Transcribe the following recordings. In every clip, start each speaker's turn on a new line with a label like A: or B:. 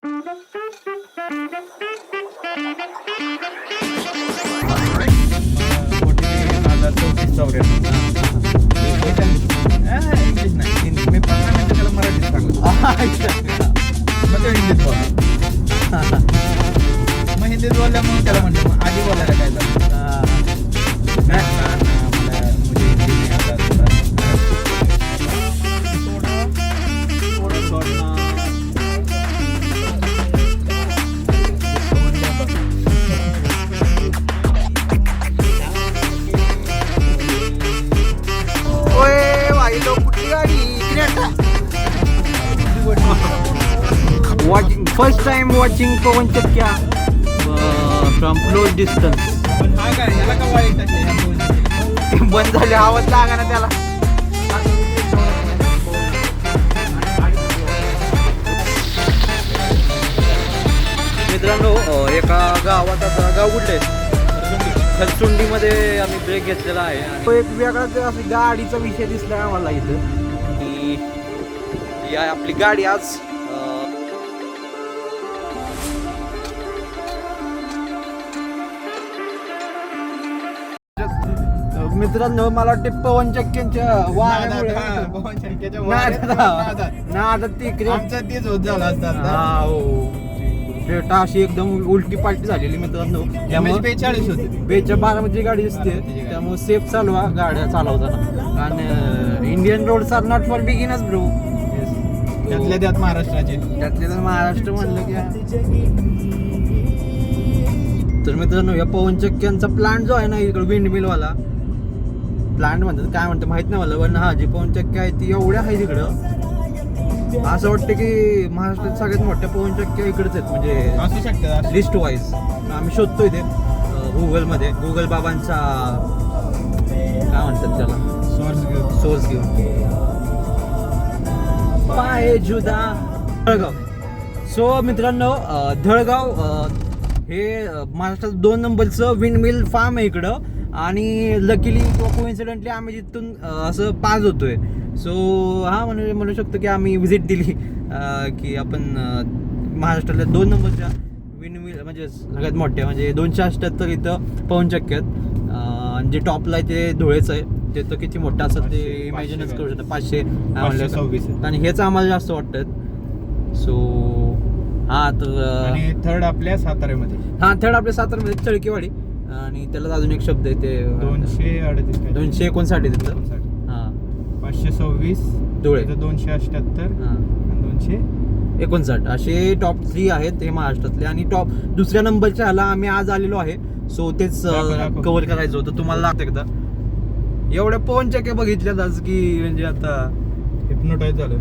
A: English नाही, मी पण त्याला मराठीत सांगतो. मग हिंदीत बोला. मग हिंदीत बोलल्यामुळे त्याला म्हणतो मग आधी बोलायला काय झालं.
B: Watching first time watching Pawan चक्क्या from close distance.
A: हा काय याला का वाईट टाकले.
B: बंद झाले, आवाज लागा ना त्याला. मित्रांनो, एका गावात आता गाव कुठले खरचुंडीमध्ये आम्ही ब्रेक घेतलेला आहे. तो एक वेगळाच असं गाडीचा विषय दिसला आम्हाला इथं की या आपली गाडी आज मित्रांनो मला वाटते पवन चक्क्यांच्या वाऱ्यामुळे
A: तेच होत झालं असतात.
B: डेटा अशी एकदम उलटी पालटी झालेली मित्रांनो. त्यामुळे
A: 42 होते.
B: 12 गाडी असते, त्यामुळे सेफ चालवा गाड्या चालवताना. आणि Indian roads are not for beginners bro.
A: त्यातल्या त्यात महाराष्ट्राचे,
B: त्यातल्या तर महाराष्ट्र म्हणलं की. तर मित्रांनो, या पवन चक्क्यांचा प्लांट जो आहे ना इकडे विंडमिल वाला प्लांट म्हणतात, काय म्हणतं माहित नाही मला, पण हा जी पवन चक्की आहे ती एवढ्या आहे तिकडं. असं वाटतं की महाराष्ट्रात सगळ्यात मोठ्या पवन चक्क्या इकडेच आहेत, म्हणजे
A: असू शकतं
B: लिस्ट वाईज. आम्ही शोधतोय ते गुगलमध्ये, गुगल बाबांचा काय म्हणतात त्याला सोर्स घेऊन. पाय जुदा धळगाव. सो मित्रांनो, धळगाव हे महाराष्ट्रात 2 नंबरचं विंडमिल फार्म आहे इकडं. आणि लकीली किंवा कोइन्सिडेंटली आम्ही तिथून असं पास होतोय. सो हा म्हणू शकतो की आम्ही व्हिजिट दिली की आपण महाराष्ट्रातल्या 2 नंबरच्या विंडमिल म्हणजे सगळ्यात मोठ्या म्हणजे 278 इथं पवन चक्की आहेत. जे टॉपला आहे ते धुळेचं आहे, ते तर किती मोठं असं ते इमॅजिनच करू शकतं. 526 आणि हेच आम्हाला जास्त वाटतं. सो हा तर
A: थर्ड आपल्या साताऱ्यामध्ये.
B: हा थर्ड आपल्या साताऱ्यामध्ये चळकेवाडी. आणि त्याला अजून एक शब्द आहे ते 259 तिथं. हा
A: 526 धुळे, 278 आणि 259
B: असे टॉप 3 आहेत हे महाराष्ट्रातले. आणि टॉप दुसऱ्या नंबरच्या ह्याला आम्ही आज आलेलो आहे. सो तेच कव्हर करायचं होतं. तुम्हाला लागतं एकदा एवढ्या पवन चक्क्या बघितल्यात आज की म्हणजे आता
A: हिप्नोटाईज झालं.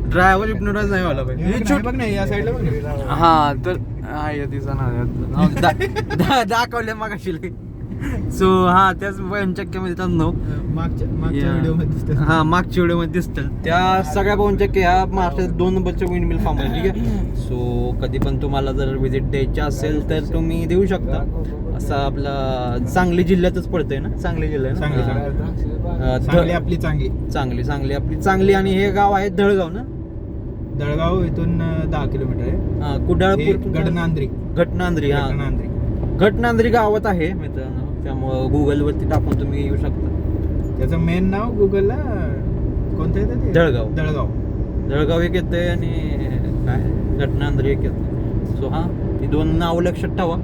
B: ड्रायव्हर हिप्नोटाईज नाही व्हायला पाहिजे.
A: बघ नाही या साईडला बघ.
B: हा तर तिचा नाव दाखवले मागाशी. सो हा त्याच पवन चक्क्यामध्ये त्यांना
A: मागच्या व्हिडिओमध्ये
B: हा मागच्या व्हिडिओमध्ये दिसतील त्या सगळ्या पवन चक्क्या ह्या महाराष्ट्रात 2 नंबरच्या विंडमिल फार्म आहे. ठीक आहे. सो कधी पण तुम्हाला जर व्हिजिट द्यायची असेल तर तुम्ही देऊ शकता. असं आपला सांगली जिल्ह्यातच पडतंय ना, सांगली जिल्हा
A: आपली
B: चांगली आपली चांगली. आणि हे गाव आहे धळगाव ना.
A: दळगाव इथून 10 किलोमीटर आहे.
B: कुडाळपूर
A: घटनांद्री.
B: घटनांद्री गावात आहे मित्रांनो. त्यामुळं गुगलवरती टाकून तुम्ही येऊ शकता.
A: त्याचं मेन नाव गुगलला कोणतं येतं ते?
B: दळगाव एक येतंय आणि काय घटनांद्री एक येतं. सो हा ती 2 नावं लक्षात ठेवा.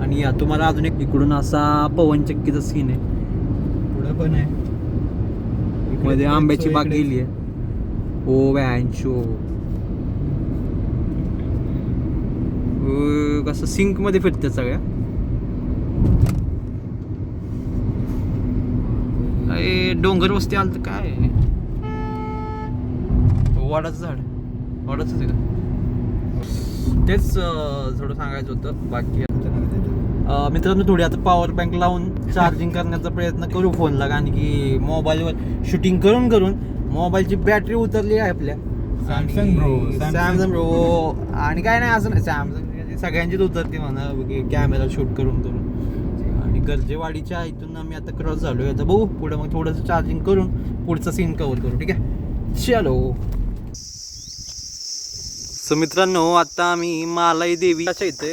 B: आणि या तुम्हाला अजून एक इकडून असा पवन चक्कीचा सीन आहे.
A: पुढं पण आहे,
B: मध्ये आंब्याची बाग गेली आहे. ओ व्यांशो कसं सिंक मध्ये फिरते सगळ्या. डोंगर वस्ती आलं तर काय वडाचं आहे का तेच थोडं सांगायचं होतं. बाकी मित्रांनो थोडी आता पॉवर बँक लावून चार्जिंग करण्याचा प्रयत्न करू फोनला, कारण की मोबाईलवर शूटिंग करून मोबाईलची बॅटरी उतरली आहे आपल्या. सॅमसंग ब्रो आणि काय नाही असं नाही, सॅमसंग सगळ्यांचीच उतरते म्हणा कॅमेरा शूट करून. आणि गरजेवाडीच्या इथून आम्ही आता क्रॉस झालोय. आता बघू पुढे मग थोडंसं चार्जिंग करून पुढचा सीन कव्हर करू. ठीक आहे चलो. सो मित्रांनो, आता आम्ही मालाई देवीच्या इथे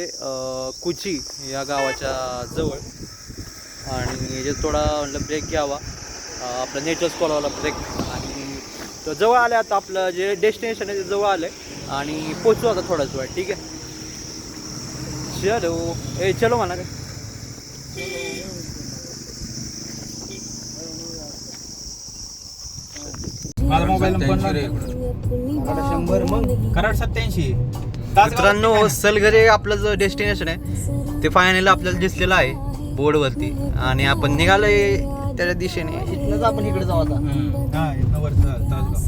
B: कुची या गावाच्या जवळ, आणि जे थोडा म्हटलं ब्रेक घ्यावा, आपला नेचर्स कॉलवाला ब्रेक, आणि तो जवळ आले. आता आपलं जे डेस्टिनेशन आहे ते जवळ आलं आहे आणि पोचू आता थोडाच वेळ. ठीक आहे, चलो चलो म्हणा काय.
A: माझा मोबाईल नंबर 100 कराड 87.
B: मित्रांनो, सलगरे आपलं जो डेस्टिनेशन आहे ते फायनल आपल्याला दिसलेलं आहे बोर्डवरती, आणि आपण निघालोय त्याच्या दिशेने. इथनंच आपण इकडे जाऊ आता.
A: हा, इथनं वरचं तासगाव.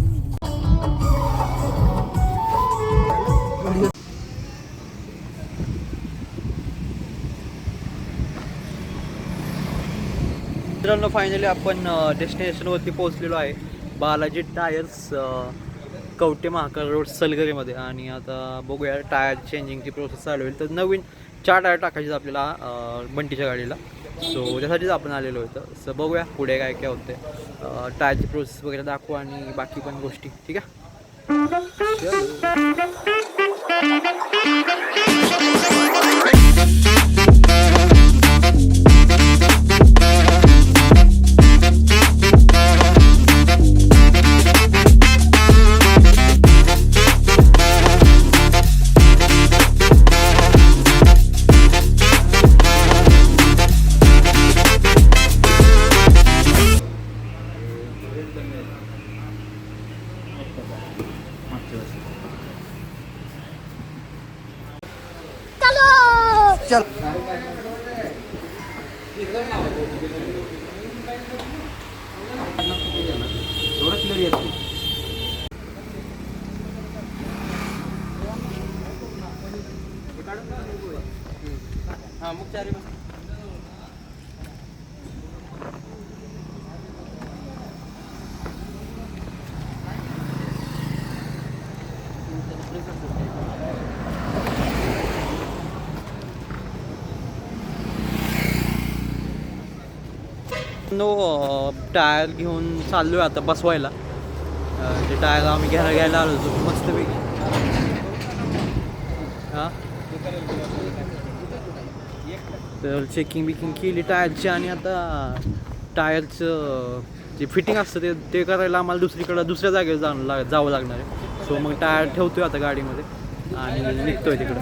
B: मित्रांनो, फायनली आपण डेस्टिनेशनवरती पोहोचलेलो आहे, बालाजी टायर्स, कवटे महाकाळ रोड, सलगरेमध्ये. आणि आता बघूया, टायर चेंजिंगची प्रोसेस चालू होईल. तर नवीन 4 टायर टाकायचे आपल्याला बंटीच्या गाडीला. सो त्यासाठीच आपण आलेलो होतं. सो बघूया पुढे काय काय होते. टायरची प्रोसेस वगैरे दाखवू आणि बाकी पण गोष्टी. ठीक आहे. चल. टायर घेऊन चाललो आहे आता बसवायला. ते टायर आम्ही घ्यायला आलो होतो मस्तपैकी. हां, तर चेकिंग बिकिंग केली टायरची, आणि आता टायरचं जे फिटिंग असतं ते करायला आम्हाला दुसऱ्या जागेवर जावं लागणार आहे. सो मग टायर ठेवतोय आता गाडीमध्ये आणि निघतोय तिकडं.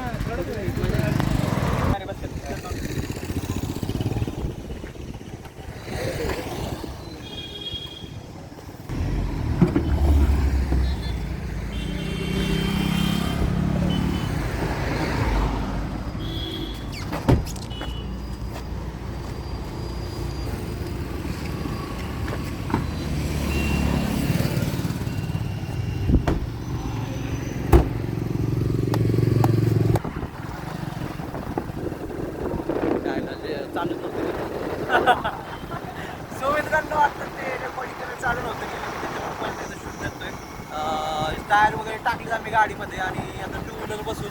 B: सो मित्रांनो, आता ते रेकॉर्डिंग करायला चालू नव्हतं की शूट करतोय. टायर वगैरे टाकले आम्ही गाडीमध्ये, आणि आता 2 व्हीलर बसून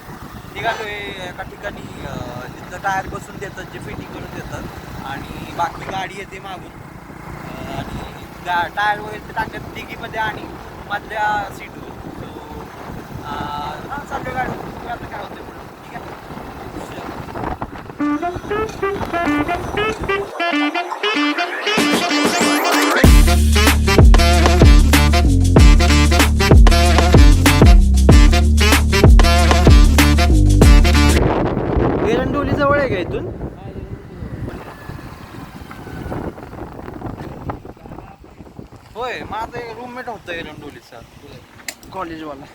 B: निघालोय एका ठिकाणी. तिथं टायर बसून देतात, जे फिटिंग करून देतात, आणि बाकी गाडी येते मागून. आणि टायर वगैरे ते टाकतात डिगीमध्ये आणि मधल्या सीटवर. सो चालू गाडी, आता काय होतं पुढं. ठीक आहे. एरंडोली जवळ आहे का इथून? होय, माझा एक रूममेट होता एरंडोलीचा, कॉलेजवाला.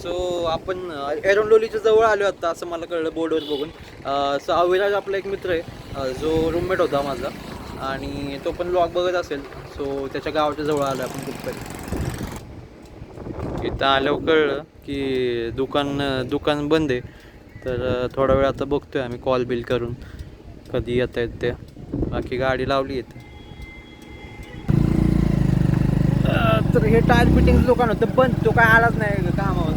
B: सो आपण एरंडोलीच्या जवळ आलो आता, असं मला कळलं बोर्डवर बघून. सो अविराज आपला एक मित्र आहे, जो रूममेट होता माझा, आणि तो पण ब्लॉग बघत असेल. सो त्याच्या गावाच्या जवळ आलो आपण कुठेतरी. इथं आल्यावर कळलं की दुकान बंद आहे. तर थोडा वेळ आता बघतोय आम्ही कॉल बिल करून कधी येत आहेत ते. बाकी गाडी लावली येते. तर हे टायर फिटिंग दुकान होतं पण तो काय आलाच नाही कामावर,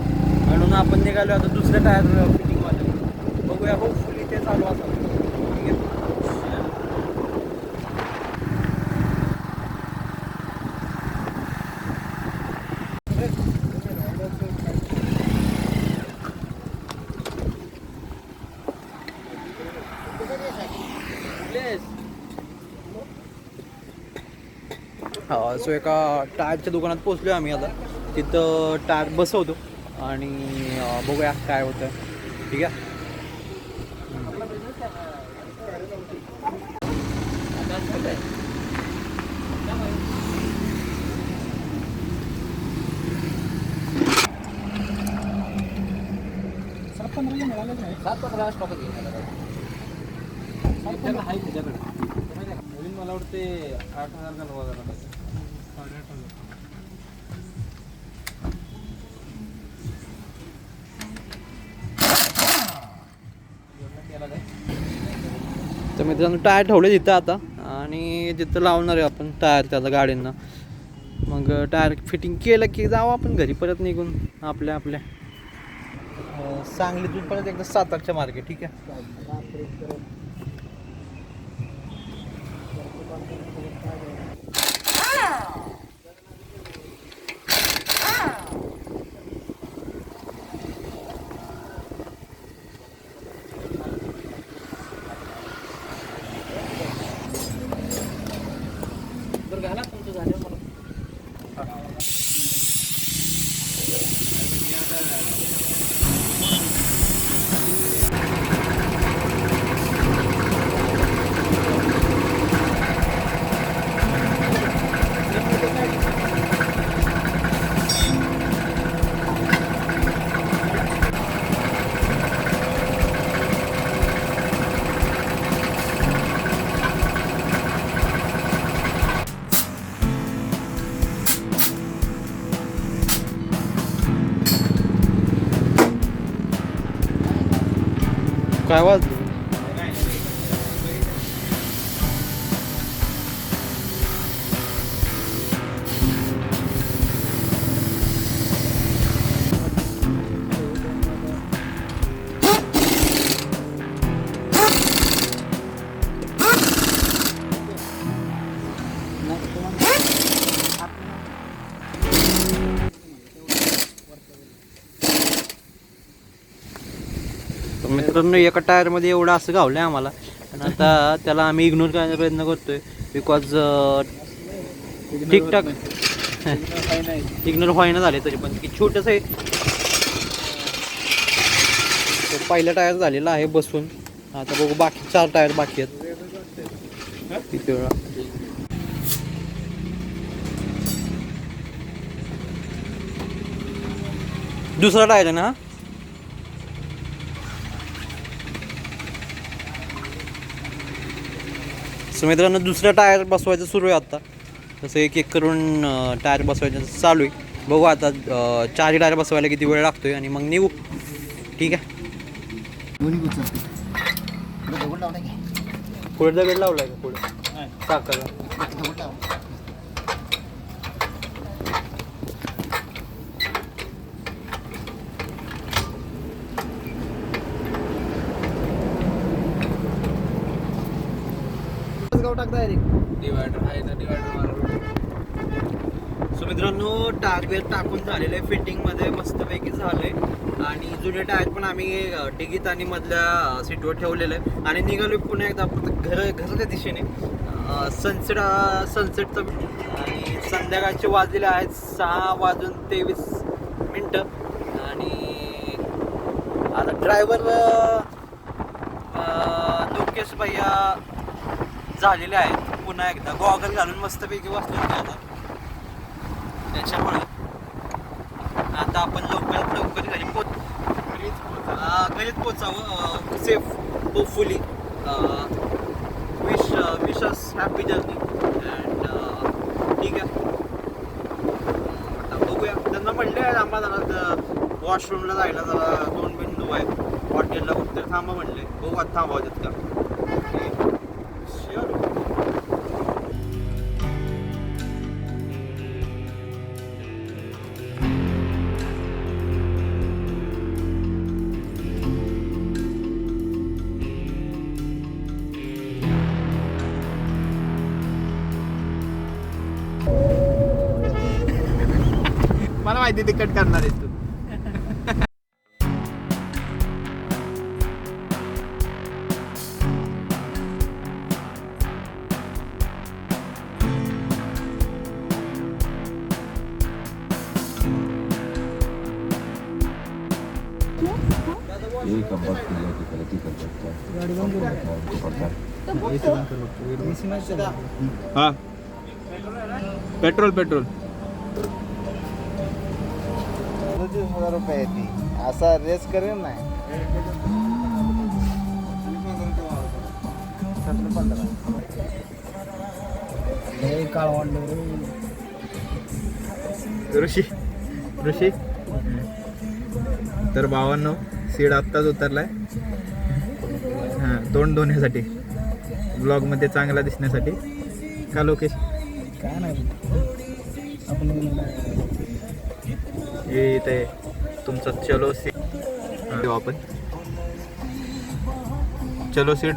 B: म्हणून आपण निघालो आता दुसऱ्या टायर फिटिंगवाले. बघूया, होपफुली ते चालू असेल. सो एका टायरच्या दुकानात पोचलो आम्ही आता. तिथं टायर बसवतो आणि बघूया काय होतं. ठीक आहे.
A: मला वाटते 8,000 घालवा जरा. 8,500.
B: तर मित्रांनो टायर ठेवले तिथं आता आणि तिथं लावणार आहे आपण टायर त्याला गाड्यांना. मग टायर फिटिंग केलं की जाऊ आपण घरी परत निघून आपल्या सांगलीतून परत एकदा सातारच्या मार्गे. ठीक आहे. काय वाजलं? मित्रांनो एका टायरमध्ये एवढं असं गावलं आहे आम्हाला. आणि आता त्याला आम्ही इग्नोर करण्याचा प्रयत्न करतोय बिकॉज ठीकठाक इग्नोर व्हायना झाले तरी पण की छोटंसं आहे. पहिला टायर झालेला आहे बसून. आता बघू बाकी 4 टायर बाकी आहेत. किती वेळा दुसरा टायर आहे ना. सो मित्रांनो दुसरा टायर बसवायचं सुरू आहे आता. तसं एक करून टायर बसवायचं चालू आहे. बघू आता 4 टायर बसवायला किती वेळ लागतोय आणि मग निघू. ठीक आहे. पुढे दगड लावलाय का पुढे टाकायला.
A: डिवायडर आहे ना. डिवायडर
B: सो मित्रांनो टायर टाकून झालेलं आहे. फिटिंगमध्ये मस्तपैकी झालंय. आणि जुने टायर पण आम्ही डिगीत आणि मधल्या सीटवर ठेवलेलं आहे. आणि निघालो पुन्हा एकदा आपण घराच्या दिशेने सनसेटचं. आणि संध्याकाळचे वाजलेले आहेत 6:23. आणि आता ड्रायव्हर लोकेश भैया झालेले आहेत. पुन्हा एकदा गॉगल घालून मस्तपैकी बसले होते आता. त्याच्यामुळे आता आपण लवकरात लवकर घरीच पोचावं safe hopefully. Wish happy journey. And ठीक आहे. आता बघूया. त्यांना म्हणले आम्हाला वॉशरूमला जायला जरा 2 बिंदू आहेत. हॉटेलला कुठे थांबा म्हणले. बघू आता थांबवतात का.
A: मला माहिती ते कट करणार आहेस तू.
C: यही कंपास की गलती कर सकता है
B: गाडी बंद
C: पड़ता है
A: हा पेट्रोल
D: 30,000 रुपये येते असा रेस करेल नाही काळ
A: ऋषी तर भावांनो सीड आत्ताच उतरलाय हां तोंड धुण्यासाठी ब्लॉग मध्ये चांगला दिसण्यासाठी का लोकेश
D: काय नाही आपण
A: हे इथे तुमचा चलो सीड आपण चलो सीड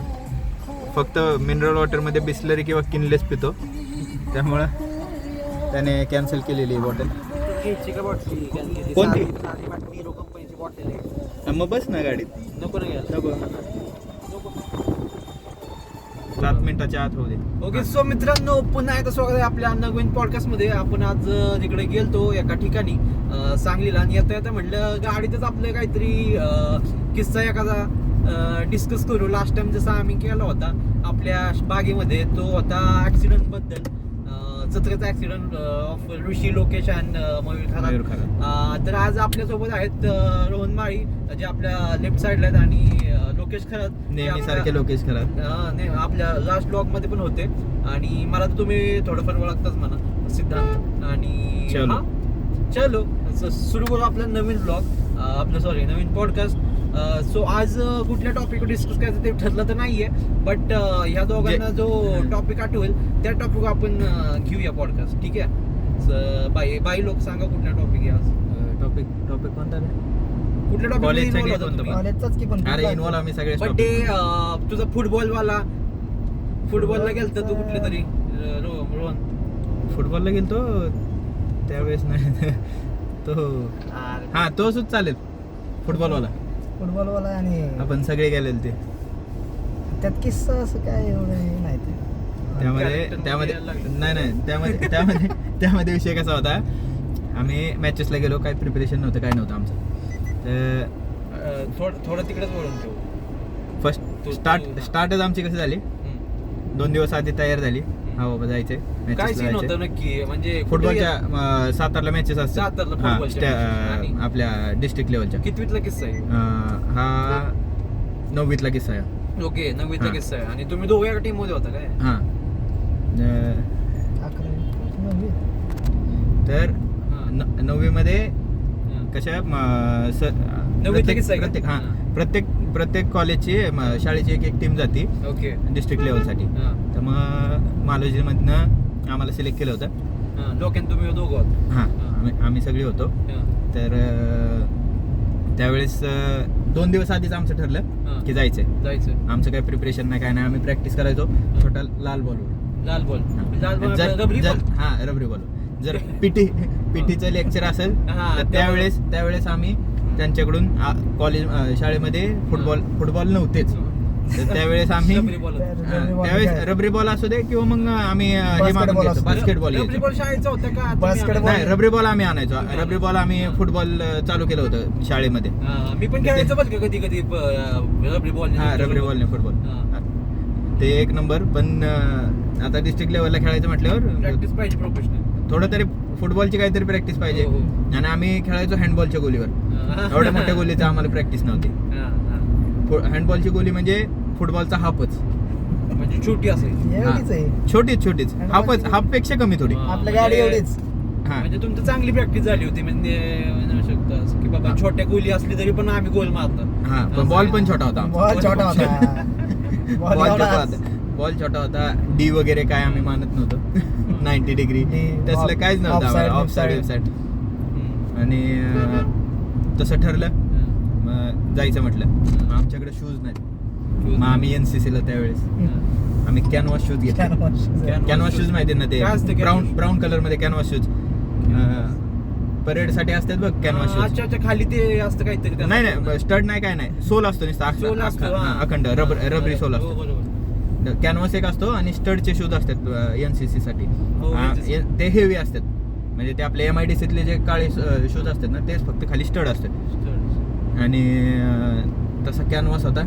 A: फक्त मिनरल वॉटरमध्ये बिस्लरी किंवा किनलेस पितो त्यामुळं त्याने कॅन्सल केलेली ही बॉटल कोणती? मग बस ना गाडीत
B: नको ना
A: नको 7 मिनिटाच्या आत होऊ दे
B: ओके सो मित्रांनो पुन्हा एकदा स्वागत आहे आपल्या नवीन पॉडकास्ट मध्ये. आपण आज तिकडे गेलतो एका ठिकाणी सांगलीला आणि येता म्हटलं गाडीतच आपलं काहीतरी किस्सा एखादा डिस्कस करू. लास्ट टाइम जसा आम्ही केला होता आपल्या बागेमध्ये तो होता ऍक्सिडेंट बद्दल जत्रेचा accident of Rishi Lokesh and Mayur Kharat. तर आज आपल्यासोबत आहेत रोहन माळी जे आपल्या लेफ्ट साईडला आहेत आणि लोकेश खरात
A: नेहमी सारखे लोकेश खरात
B: आपल्या लास्ट ब्लॉग मध्ये पण होते आणि मला तर तुम्ही थोडंफार ओळखताच म्हणा सिद्धांत आणि
A: चलो.
B: चलो सुरू करू आपला नवीन ब्लॉग आपलं सॉरी नवीन पॉडकास्ट. सो आज कुठल्या टॉपिक डिस्कस करायचं ते ठरलं तर नाहीये बट ह्या दोघांना जो टॉपिक आठवेल त्या टॉपिक आपण घेऊया पॉडकास्ट. ठीक आहे बाई लोक सांगा कुठला टॉपिक आहे आज.
A: टॉपिक कोणता
B: कुठल्या
A: कॉलेजचा घे
B: टॉपिक
A: कोणता?
D: कॉलेजचाच की पण
A: अरे इन्व्हॉल्व आम्ही सगळे
B: बट ते तुझा फुटबॉलला गेलता तू कुठले तरी रोहन
A: फुटबॉलला गेलतो त्यावेळेस नाही तो हा तो सुद्धा चालेल फुटबॉलवाला
D: फुटबॉलवाला आणि
A: आपण सगळे गेलेले ते
D: त्यात किस्सा असं काय एवढं हे नाही ते
A: त्यामध्ये त्यामध्ये विषय कसा होता आम्ही मॅचेसला गेलो काही प्रिपरेशन नव्हतं काय नव्हतं आमचं तर
B: थोडं तिकडेच बोलून ठेवू.
A: फर्स्ट स्टार्टच आमची कशी झाली 2 दिवस आधी तयार झाली हा बाबा जायचंय
B: काय
A: matches ला
B: सीन होतं
A: जायचंय.
B: नक्की म्हणजे
A: फुटबॉलच्या सातारला मॅचेस असतात
B: सातारला
A: हा,
B: फुटबॉलच्या matches. आणि?
A: आपल्या डिस्ट्रिक्ट लेवलच्या
B: कितवीतला किस्सा आहे?
A: हा 9वीतला किस्सा आहे
B: ओके 9वीतला
A: हा.
B: किस्सा आहे आणि तुम्ही दोघे एका टीम मध्ये होता काय?
A: हा
D: 11
A: तर
B: हा.
A: 9वी मध्ये
B: हा.
A: कशा
B: नववीतला किस्सा आहे का?
A: प्रत्येक हा प्रत्येक कॉलेजची शाळेची एक टीम जाते
B: ओके
A: डिस्ट्रिक्ट लेवलसाठी
B: हा.
A: तर मग मालोजीमधनं आम्हाला सिलेक्ट केलं होतं
B: हा. डोक्यात तुम्ही दोघं होत.
A: हां आम्ही सगळे होतो तर त्यावेळेस 2 दिवस आधीच आमचं
B: हा.
A: ठरलं की जायचंय
B: जायचं
A: आमचं काही प्रिपरेशन नाही काय नाही आम्ही प्रॅक्टिस करायचो छोटा लाल बॉलवर
B: लाल बॉल रबरी बॉल
A: हा रबरी बॉल जर पीटीचं लेक्चर असेल
B: हा,
A: तर त्यावेळेस आम्ही त्यांच्याकडून कॉलेज शाळेमध्ये फुटबॉल नव्हतेच तर त्यावेळेस आम्ही
B: रबरी बॉल
A: त्यावेळेस रबरी बॉल असू दे किंवा मग आम्ही हे मागून
D: Basketball
A: घ्यायचो
D: असू दे.
A: बास्केटबॉल
B: रबरी बॉल शाळेचा होता का?
D: Basketball.
A: नाही रबरी बॉल आम्ही आणायचो रबरी बॉल आम्ही फुटबॉल चालू केलं होतं शाळेमध्ये
B: मी पण खेळायचं बघ कधी कधी रबरी बॉल
A: हा रबरी बॉल नाही फुटबॉल ते एक नंबर पण आता डिस्ट्रिक्ट लेवलला खेळायचं म्हटल्यावर
B: प्रॅक्टिस पाहिजे प्रोफेशनल.
A: थोडं तरी फुटबॉलची काहीतरी प्रॅक्टिस पाहिजे
B: हो,
A: आणि आम्ही खेळायचो हँडबॉलच्या गोलीवर एवढ्या मोठ्या गोलीची आम्हाला प्रॅक्टिस नव्हती हँडबॉलची गोली म्हणजे फुटबॉलचा हाफच
B: म्हणजे छोटी असेल
D: एवढीच आहे
A: छोटीच हाफ पेक्षा कमी थोडी
B: हा.
D: आपल्या गाडी एवढीच
A: हा
B: म्हणजे तुमचं चांगली प्रॅक्टिस झाली होती म्हणजे म्हणू शकतो असं की बाबा
A: हा.
B: छोट्या गोली असली तरी पण आम्ही गोल मारतो.
A: हा पण बॉल पण छोटा होता आमचा.
D: बॉल छोटा होता
A: बॉल छोटा होता डी वगैरे काय आम्ही मानत नव्हतो 90 डिग्री तसलं काहीच नव्हतं
D: Offside,
A: ऑफ साईड
B: हम्म.
A: आणि तसं ठरलं मग जायचं म्हटलं मग आमच्याकडे शूज नाही मग आम्ही NCC ला त्यावेळेस आम्ही कॅनव्हास शूज घेतले कॅनव्हास शूज माहिती ना ते
B: काय असतं canvas?
A: ब्राऊन कलर मध्ये कॅनव्हास शूज परेड साठी असतात बघ कॅनव्हास शूज
B: अच्छा खाली ते असतं काहीतरी त्याला.
A: नाही स्टड नाही काय नाही सोल असतो
B: सोल असतो, हा.
A: अखंड रबरी सोल
B: हो,
A: असतो
B: बरोबर.
A: कॅनव्हास एक असतो आणि स्टडचे शूज असतात NCC साठी
B: हो, NCC.
A: ते हेवी असतात म्हणजे ते आपले MIDCतले जे काळे शूज असतात ना तेच फक्त खाली स्टड असतात आणि तसा कॅनव्हास होता,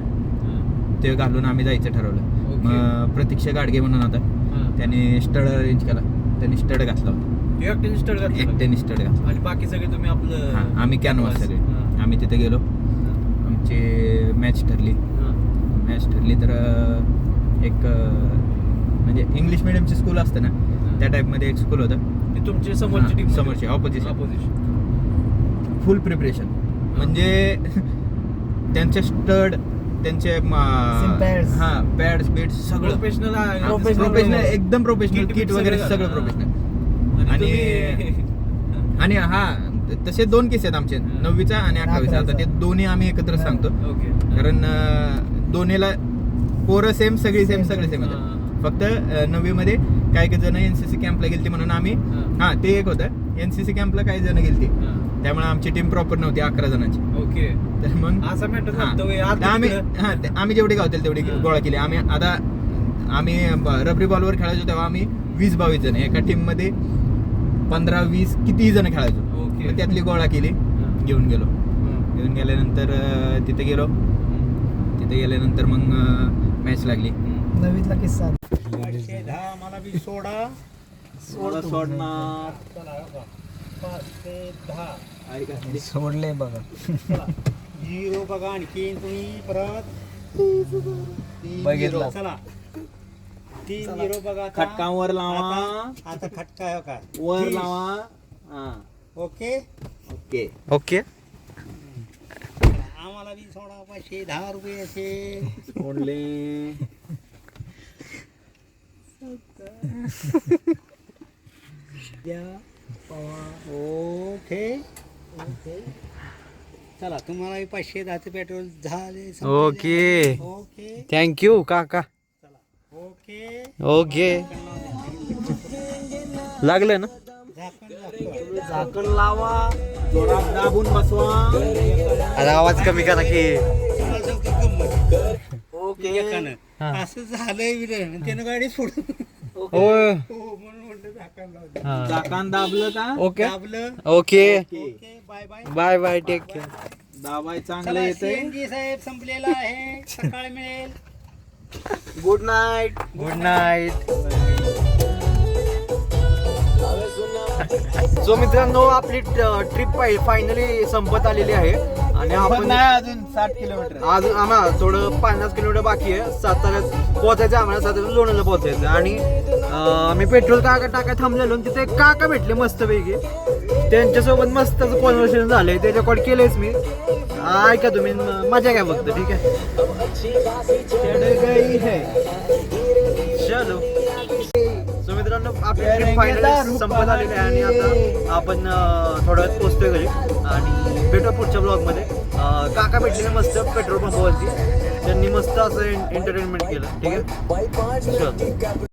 A: ते घालून आम्ही जायचं ठरवलं. मग प्रतीक्षा गाडगे म्हणून होता, त्याने स्टड अरेंज केला, त्याने स्टड घातला होता,
B: एकट्याने स्टड घातला
A: एकट्याने स्टड घातला.
B: आणि बाकी सगळे तुम्ही आपलं
A: हां, आम्ही कॅनव्हास सगळे. आम्ही तिथे गेलो, आमची मॅच ठरली. तर एक म्हणजे इंग्लिश मिडियमची स्कूल असतं ना, त्या टाईपमध्ये एक स्कूल होतं.
B: ती तुमची समोरची टीम,
A: समोरची ऑपोजिशन. फुल प्रिपरेशन म्हणजे त्यांचे स्टड, त्यांचे
D: pads.
A: पॅड्स बीड्स सगळं प्रोफेशनल, एकदम प्रोफेशनल, किट वगैरे सगळं प्रोफेशनल. आणि हा तसे 2 केस आहेत आमचे, 9वीचा आणि 11वीचा. आता ते दोन्ही आम्ही एकत्र सांगतो, कारण दोन्हीला पोरं सेम, सगळी सेम, सगळे सेम होते. फक्त 9वीमध्ये काही जण एनसीसी कॅम्पला गेलती म्हणून आम्ही, ते एक होतं, एनसीसी कॅम्पला काही जण गेलती, त्यामुळे आमची टीम प्रॉपर नव्हती 11 जणांची.
B: ओके.
A: तर मग आम्ही जेवढे गावतील तेवढी गोळा केली. आम्ही रबरी बॉलवर खेळायचो तेव्हा आम्ही 20-22 जण एका टीम मध्ये, 15-20 कितीही जण खेळायचो. मग त्यातली गोळा केली, घेऊन गेल्यानंतर तिथे गेल्यानंतर मग मॅच लागली.
D: 9वीतला किस्सा
B: मला बी सोडणार.
D: सोडले बघा.
B: 0 बघा, आणखी तुम्ही परत
D: बघितलं.
B: चला 3-0 बघा. खटकावर लावा, आता खटका हो का वर लावा. Okay okay
D: okay.
B: आम्हाला बी सोडा, पैसे 10 रुपये असे सोडले. Okay okay. चला तुम्हाला 510 पेट्रोल झाले.
D: ओके.
B: ओके
D: थँक्यू काका.
B: Okay
D: okay. लागलं ना.
B: झाकण लावा, जोरात दाबून बसवा.
D: आता आवाज कमी करा की.
B: ओके. असं झालंय विरण, त्यानं गाडी सोडून
D: होय.
B: झाकण दाबलं का?
D: ओके.
B: दाबलं.
D: Okay.
B: Okay. Bye bye.
D: Bye bye. Take care.
B: दाबाय चांगलं येतंय. CNG साहेब संपलेला आहे, सकाळी मिळेल.
D: Good night. Good night. So मित्रांनो, आपली ट्रिप फायनली संपत आलेली आहे आणि आपण
B: अजून 60 किलोमीटर
D: अजून आम्हाला थोडं 50 किलोमीटर बाकी आहे. साताऱ्यात पोहोचायचं, आम्हाला साताऱ्यात लोणंदला पोहोचायचं. आणि आम्ही पेट्रोल टाकाय थांबलेलो, तिथे काका भेटले मस्तपैकी. त्यांच्यासोबत मस्त कॉन्व्हर्सेशन झालंय, ते रेकॉर्ड केलंयच मी. ऐका तुम्ही, मजा घ्या फक्त. ठीक आहे. चलो. सो मित्रांनो, आपली ट्रिप फायनली संपत आलेली आहे आणि आता आपण थोड्या वेळात पोहोचतोय घरी आणि भेटूया पुढच्या ब्लॉगमध्ये. काका भेटलेले मस्त पेट्रोल पंपावरती, त्यांनी मस्त असं एंटरटेनमेंट केलं. ठीक आहे. चल.